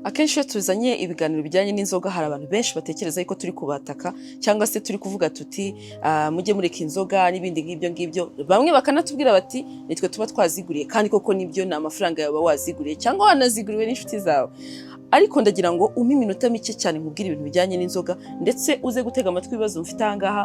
Akenshi iyo tuzanye ibiganiro bijyanye n'inzoga hari abantu benshi batekereza yuko turi kubataka cyangwa se turi kuvuga tuti mujye mureka inzoga n'ibindi nk'ibyo ngibyo. Bamwe bakanatubwira bati nitwe tuba twaziguriye, kandi koko nibyo, ni amafaranga yawe waziguriye cyangwa wanaziguriwe n'inshuti zawe. Ariko ndagira ngo umpe iminota mike cyane nkubwire ibintu bijyanye n'inzoga, ndetse uze gutega amatwi ibibazo mfite aha ngaha,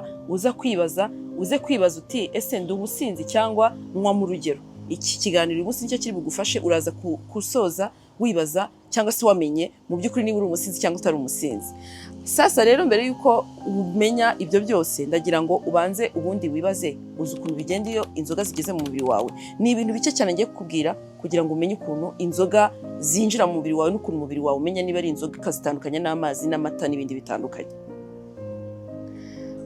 uze kwibaza uti ese ndi umusinzi cyangwa nywa mu rugero. Iki kiganiro uyu munsi nicyo kiri bugufashe, uraza kusoza wibaza cyangwa se wamenye mu by'ukuri niba uri umusinzi cyangwa utari umusinzi. Sasa rero mbere yuko umenya ibyo byose, ndagira ngo ubanze ubundi wibaze uzi ukuntu bigenda iyo inzoga zigeze mu mubiri wawe. Ni ibintu bike cyane ngiye kukubwira kugira ngo umenye ukuntu inzoga zinjira mu mubiri wawe n'ukuntu umubiri wawe umenya niba ari inzoga ikazitandukanya n'amazi n'amata n'ibindi bitandukanye.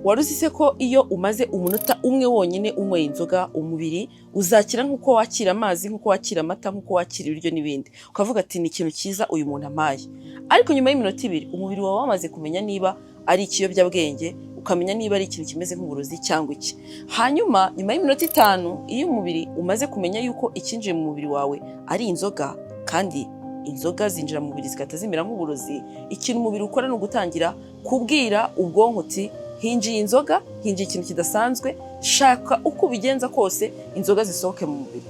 Wari uzi se ko iyo umaze umunota umwe wonyine unyweye inzoga, umubiri uzakira nk'uko wakira amazi, nk'uko wakira amata, nk'uko wakira ibiryo n'ibindi. Ukavuga ati ni ikintu cyiza uyu muntu ampaye. Ariko nyuma y'iminota 2 umubiri wawe wamaze kumenya niba ari ikiyobyabwenge, ukamenya niba ari ikintu kimeze nk'uburozi cyangwa iki. Hanyuma nyuma y'iminota 5 iyo umubiri umaze kumenya yuko ikinjiye mu mubiri wawe ari inzoga, kandi inzoga zinjira mu mubiri zigahita zimera nk'uburozi, ikintu umubiri ukora ni ugutangira kubwira ubwonko uti hinjiye inzoga, hinjiye ikintu kidasanzwe, shaka uko ubigenza kose inzoga zisohoke mu mubiri.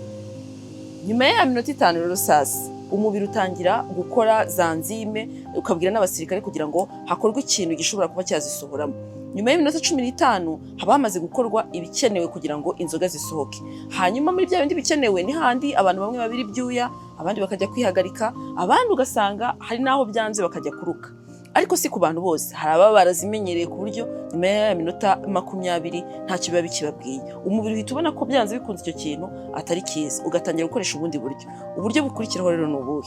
Nyuma ya minota 5 rero sasa umubiri utangira gukora za nzime, ukabwira n'abasirikare kugira ngo hakorwe ikintu gishobora kuba cyazisohoramo. Nyuma y'iminota 15 haba hamaze gukorwa ibikenewe kugira ngo inzoga zisohoke. Hanyuma muri bya bindi bikenewe ni handi abantu bamwe babiri ibyuya, abandi bakajya kwihagarika, abandi ugasanga hari naho byanze bakajya kuruka. Ariko si ku bantu bose, hari ababa barazimenyereye ku buryo nyuma ya minota 20 ntacyo biba bikibabwiye. Umubiri uhita ubona ko byanze bikunze icyo kintu atari kiza, ugatangira gukoresha ubundi buryo. Uburyo bukurikiraho rero ni ubuhe: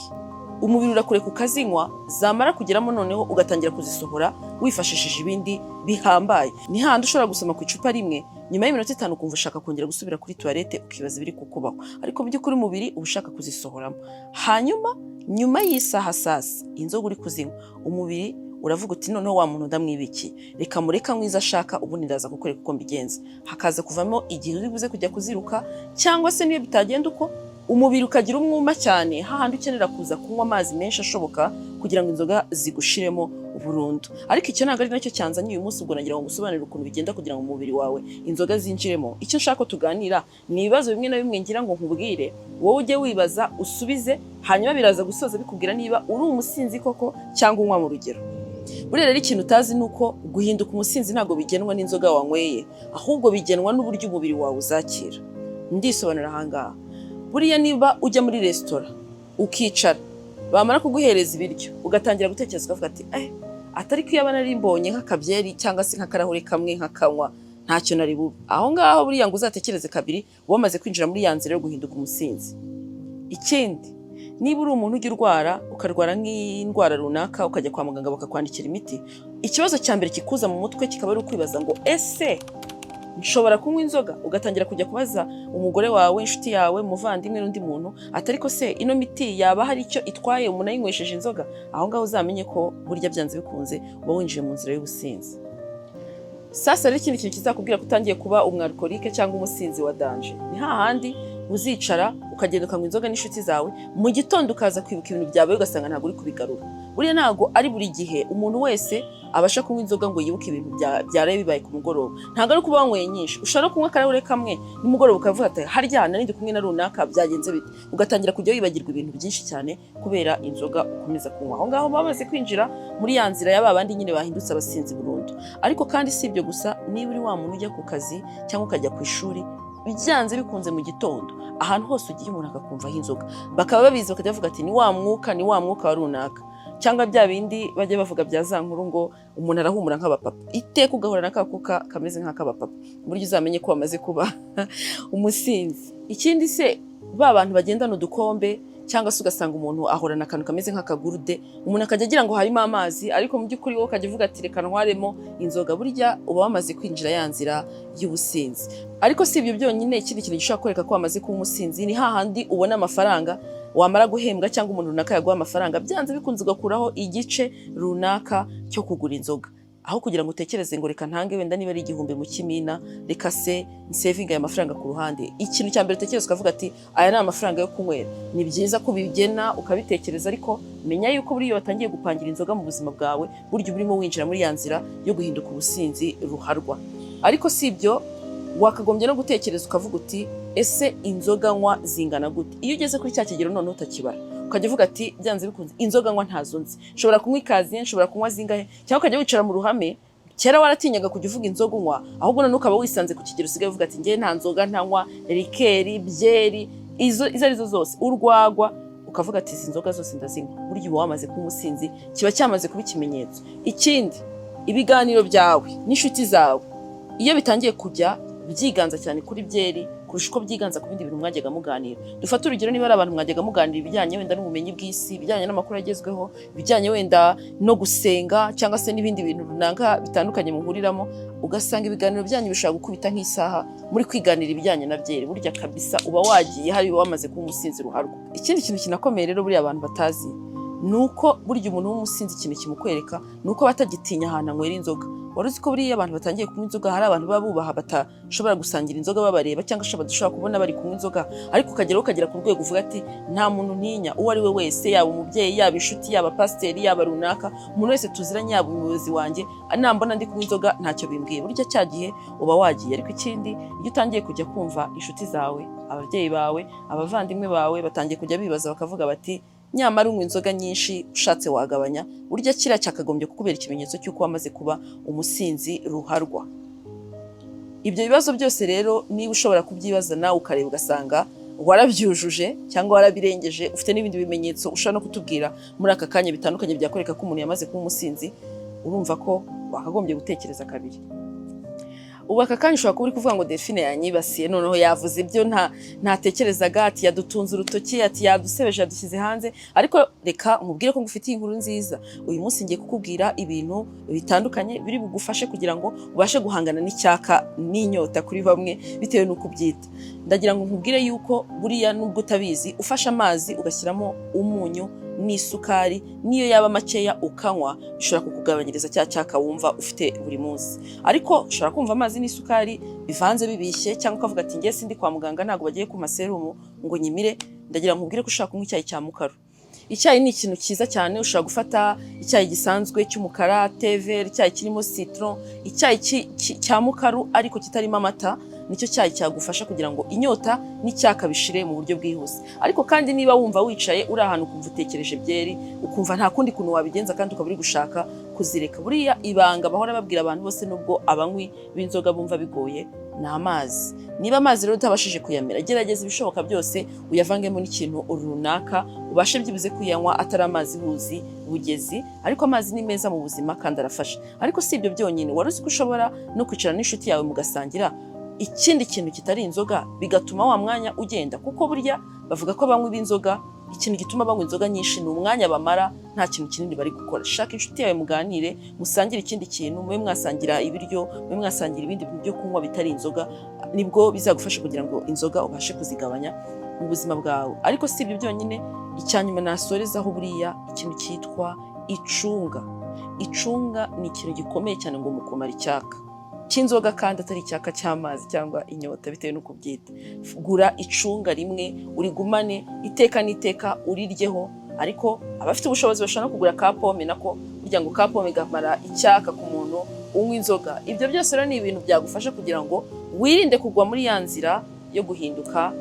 umubiri urakureka ukazinywa, zamara kugeramo noneho ugatangira kuzisohora wifashishije ibindi bihambaye. Ni handi ushobora gusoma ku icupa rimwe, nyuma y'iminota 5 ukumva ushaka kongera gusubira kuri toilette ukibaza ibiri kukubaho, ariko mu by'ukuri umubiri uba ushaka kuzisohoramo. Hanyuma nyuma y'isaha sasa inzoga uri kuzinywa, umubiri uravuga uti noneho wa muntu ndamwibiki, reka mureka mwiza ashaka, ubundi ndaza gukoreka uko mbigenza. Hakaza kuvamo igihe uri buze kujya kuziruka, cyangwa se niyo bitagenda uko, umubiri ukagira umwuma cyane, hahandi ukenera kuza kunywa amazi menshi ashoboka kugira ngo inzoga zigushiremo burundu. Ariko icyo ntabwo ari nacyo cyanzanye uyu munsi, ubwo nagira ngo ngusobanurire ukuntu bigenda kugira ngo umubiri wawe inzoga zinjiremo. Icyo nshaka ko tuganira ni ibibazo bimwe na bimwe ngira ngo nkubwire, wowe ujye wibaza usubize, hanyuma biraza gusoza bikubwira niba uri umusinzi koko cyangwa unywa mu rugero. Buriya rero ikintu utazi ni uko guhinduka umusinzi ntabwo bigenwa n'inzoga wanyweye, ahubwo bigenwa n'uburyo umubiri wawe uzakira. Ndisobanura aha ngaha. Buriya niba ujya muri resitora ukicara, bamara kuguhereza ibiryo ugatangira gutekereza ukavuga ati atari ko yaba nari mbonye nk'akabyeri cyangwa se nk'akarahure kamwe nkakanywa ntacyo nari bube. Aho ngaho buriya ngo uzatekereze kabiri wamaze kwinjira muri ya nzira yo guhinduka umusinzi. Ikindi, niba uri umuntu ujya urwara, ukarwara nk'indwara runaka, ukajya kwa muganga bakakwandikira imiti, ikibazo cya mbere kikuza mu mutwe kikaba ari ukwibaza ngo ese nshobora kunywa inzoga? Ugatangira kujya kubaza umugore wawe, inshuti yawe, muvandimwe n'undi muntu, atari ko se ino miti yaba hari icyo itwaye umuntu ayinywesheje inzoga? Aho ngaho uzamenye ko burya byanze bikunze uba winjiye mu nzira y'ubusinzi. Sasa rero ikindi kintu kizakubwira ko utangiye kuba umwalkolike cyangwa umusinzi wa danje, ni hahandi uzicara ukagenda ukanywa inzoga n'inshuti zawe, mu gitondo ukaza kwibuka ibintu byawe ugasanga ntabwo uri kubigarura. Buriya ntabwo ari buri gihe umuntu wese abasha kunywa inzoga ngo yibuke ibintu byaraye bibaye ku mugoroba. Ntabwo ari kuba wanyweye nyinshi, ushobora kunywa akarahure kamwe nimugoroba ukavuga ati harya nari ndi kumwe na runaka byagenze bite, ugatangira kujya wibagirwa ibintu byinshi cyane kubera inzoga ukomeza kunywa. Aho ngaho bamaze kwinjira muri ya nzira ya babandi nyine bahindutse abasinzi burundu. Ariko kandi si ibyo gusa, niba uri wa muntu ujya ku kazi cyangwa ukajya ku ishuri, byanze bikunze mu gitondo ahantu hose ugiye umuntu akakumvaho inzoga, bakaba babizi bakajya bavuga ati ni wa mwuka wa runaka, cyangwa bya bindi bajya bavuga bya za nkuru ngo umuntu arahumura nk'abapapa. Iteka ugahura n'akakuka kameze nk'akabapapa, buryo uzamenye ko wamaze kuba umusinzi. Ikindi se, ba bantu bagendana udukombe, cyangwa se ugasanga umuntu ahorana akantu kameze nk'akagurude, umuntu akajya agira ngo harimo amazi, ariko mu by'ukuri wowe ukajya uvuga ati reka ntwaremo inzoga. Burya uba wamaze kwinjira ya nzira y'ubusinzi. Ariko si ibyo byonyine, ikindi kintu gishobora kwereka ko wamaze kuba umusinzi ni hahandi ubona amafaranga, wamara guhembwa cyangwa umuntu runaka yaguha amafaranga, byanze bikunze ugakuraho igice runaka cyo kugura inzoga. aho kugira ngo utekereze ngo reka ntange wenda niba ari 1000 mu kimina, reka se saving aya mafaranga ku ruhande. Ikintu cya mbere utekereza ukavuga ati aya ni amafaranga yo kunywera. Ni byiza ko bigena ukabitekereza, ariko menya yuko buri iyo watangiye gupangira inzoga mu buzima bwawe, buryo burimo winjira muri ya nzira yo guhinduka ubusinzi ruharwa. Ariko si ibyo, wakagombye no gutekereza ukavuga uti ese inzoga nywa zingana gute? Iyo ugeze kuri cya kigero none utakibara, ukajya uvuga ati byanze bikunze inzoga nywa ntazo nzi, nshobora kunywa ikaziye, nshobora kunywa zingahe, cyangwa ukajya wicara mu ruhame. Kera waratinyaga kujya uvuga inzoga unywa, ahubwo none ukaba wisanze ku kigero usigaye uvuga ati ngiye nta nzoga ntanywa, rikeri, byeri, izo arizo zose, urwagwa, ukavuga ati izi nzoga zose ndazinywa. Burya uba wamaze kuba umusinzi, kiba cyamaze kuba ikimenyetso. Ikindi, ibiganiro byawe n'inshuti zawe iyo bitangiye kujya byiganza cyane kuri byeri kurusha uko byiganza ku bindi bintu mwajyaga muganira. Dufate urugero, niba ari abantu mwajyaga muganira ibijyanye wenda n'ubumenyi bw'isi, ibijyanye n'amakuru agezweho, ibijyanye wenda no gusenga, cyangwa se n'ibindi bintu runaka bitandukanye muhuriramo, ugasanga ibiganiro byanyu bishobora gukubita nk'isaha muri kwiganira ibijyanye na byeri. Burya kabisa uba wagiye hari wamaze kuba umusinzi ruharwa. Ikindi kintu kinakomeye rero buriya abantu batazi, nuko burya umuntu w'umusinzi ikintu kimukwereka nuko batagitinya ahantu anywera inzoga. Wari uzi ko buriya abantu batangiye kunywa inzoga hari abantu baba bubaha batashobora gusangira inzoga babareba, cyangwa se badashobora kubona bari kunywa inzoga, ariko ukagera ku rwego uvuga ati nta muntu ntinya uwo ari we wese, yaba umubyeyi, yaba inshuti, yaba pasiteri, yaba runaka, umuntu wese tuziranye, yaba umuyobozi wanjye, nambona ndi kunywa inzoga ntacyo bimbwiye. Burya cya gihe uba wagiye. Ariko ikindi, iyo utangiye kujya kumva inshuti zawe, ababyeyi bawe, abavandimwe bawe batangiye kujya bibaza bakavuga bati nyamara unywa inzoga nyinshi, ushatse wagabanya, burya kiriya cyakagombye kukubera ikimenyetso cy'uko wamaze kuba umusinzi ruharwa. Ibyo bibazo byose rero niba ushobora kubyibaza nawe ukareba ugasanga warabyujuje cyangwa warabirengeje, ufite n'ibindi bimenyetso ushobora no kutubwira muri aka kanya bitandukanye byakwereka ko umuntu yamaze kuba umusinzi, urumva ko wakagombye gutekereza kabiri. Ubu aka kanya ushobora kuba uri kuvuga ngo Delphine yanyibasiye, noneho yavuze ibyo ntatekerezaga, ati yadutunze urutoki, ati yadusebeje, yadushyize hanze. Ariko reka nkubwire ko ngufitiye inkuru nziza. Uyu munsi ngiye kukubwira ibintu bitandukanye biri bugufashe kugira ngo ubashe guhangana n'icyaka n'inyota kuri bamwe bitewe n'uko ubyita. Ndagira ngo nkubwire yuko buriya nubwo utabizi, ufashe amazi ugashyiramo umunyu n'isukari, niyo yaba makeya ukanywa, bishobora kukugabanyiriza cya cyaka wumva ufite buri munsi. Ariko ushobora kumva amazi n'isukari bivanze bibishye, cyangwa ukavuga ati ngiye sindi kwa muganga, ntabwo bagiye ku maserumu ngo nyimire. Ndagira ngo nkubwire ko ushaka kunywa icyayi cya mukaru. Icyayi ni ikintu cyiza cyane. Ushobora gufata icyayi gisanzwe cy'umukara, tever, icyayi kirimo citron, icyayi cya mukaru ariko kitarimo amata, nicyo cyayi cyagufasha kugira ngo inyota n'icyaka bishire mu buryo bwihuse. Ariko kandi niba wumva wicaye uri ahantu ukumva utekereje byeri, ukumva nta kundi kuntu wabigenza kandi ukaba uri gushaka kuzireka, buriya ibanga bahora babwira abantu bose nubwo abanywi b'inzoga bumva bigoye, ni amazi. Niba amazi rero utabashije kuyamera, gerageza ibishoboka byose uyavangemo n'ikintu runaka ubashe byibuze kuyanywa atari amazi buzi bugezi. Ariko amazi ni meza mu buzima kandi arafasha. Ariko si ibyo byonyine, wari uzi ko ushobora no kwicara n'inshuti yawe mugasangira ikindi kintu kitari inzoga, bigatuma wa mwanya ugenda. Kuko burya bavuga ko abanywi b'inzoga, ikintu gituma banywa inzoga nyinshi ni umwanya bamara nta kintu kinini bari gukora. Shaka inshuti yawe muganire, musangire ikindi kintu, mube mwasangira ibiryo, mube mwasangira ibindi bintu byo kunywa bitari inzoga, nibwo bizagufasha kugira ngo inzoga ubashe kuzigabanya mu buzima bwawe. Ariko si ibyo byonyine, icyanyuma nasorezaho buriya ikintu cyitwa icunga. Icunga ni ikintu gikomeye cyane ngo mukumara icyaka cy'inzoga kandi atari icyaka cy'amazi cyangwa inyota bitewe n'uko ubyita. Gura icunga rimwe urigumane iteka n'iteka uriryeho. Ariko abafite ubushobozi bashobora no kugura ka pome, nako kugira ngo ka pome gamara icyaka ku muntu unywa inzoga. Ibyo byose rero ni ibintu byagufasha kugira ngo wirinde kugwa muri ya nzira yo guhinduka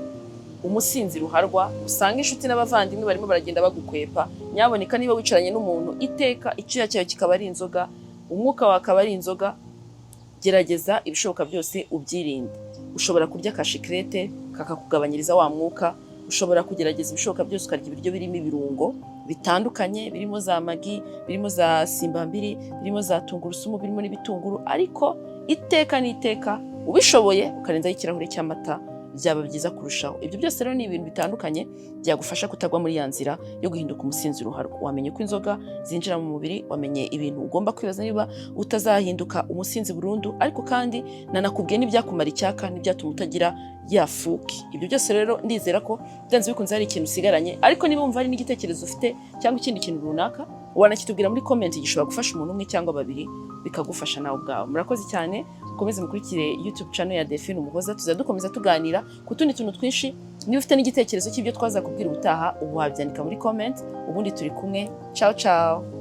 umusinzi ruharwa. Usanga inshuti n'abavandimwe barimo baragenda bagukwepa. Nyaboneka niba wicaranye n'umuntu iteka icyuya cyayo kikaba ari inzoga, umwuka wawe akaba ari inzoga, gerageza ibishoboka byose ubyirinde. Ushobora kurya kashikrete kakakugabanyiriza wa mwuka. Ushobora kugerageza ibishoboka byose ukarya ibiryo birimo ibirungo bitandukanye, birimo za magi, birimo za simbambiri, birimo za tungurusumu, birimo n'ibitunguru. Ariko iteka n'iteka ubishoboye ukarenzaho ikirahure cy'amata byaba byiza kurushaho. Ibyo byose rero ni ibintu bitandukanye byagufasha kutagwa muri ya nzira yo guhinduka umusinzi ruharwa. Wamenye ko inzoga zinjira mu mubiri, wamenye ibintu ugomba kwibaza niba utazahinduka umusinzi burundu, ariko kandi nanakubwiye n'ibyakumara icyaka n'ibyatuma utagira yafuki. Ibyo byose rero ndizera ko byanze bikunze hari ikintu usigaranye, ariko niba wumva hari n'igitekerezo ufite cyangwa ikindi kintu runaka, wanakitubwira muri comment, gishobora gufasha umuntu umwe cyangwa babiri, bikagufasha nawe ubwawe. Murakoze cyane, mukomeze mukurikire YouTube channel ya Delphine Umuhoza, tuzadukomeza tuganira ku tundi tuntu twinshi. Niba ufite n'igitekerezo cy'ibyo twaza kubwira ubutaha, ubu wabyandika muri comment, ubundi turi kumwe. Ciao ciao.